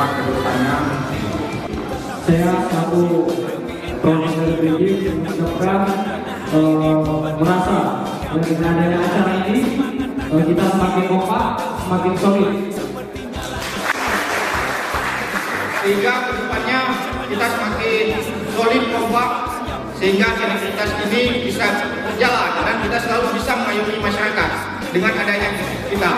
kompak ke depannya. Saya selaku profesional BPJ mengucapkan merasa dengan adanya acara ini kita semakin kompak, semakin solid. Sehingga kedepannya kita semakin solid kompak, sehingga sinergitas ini bisa berjalan dan kita selalu bisa mengayomi masyarakat dengan adanya kita.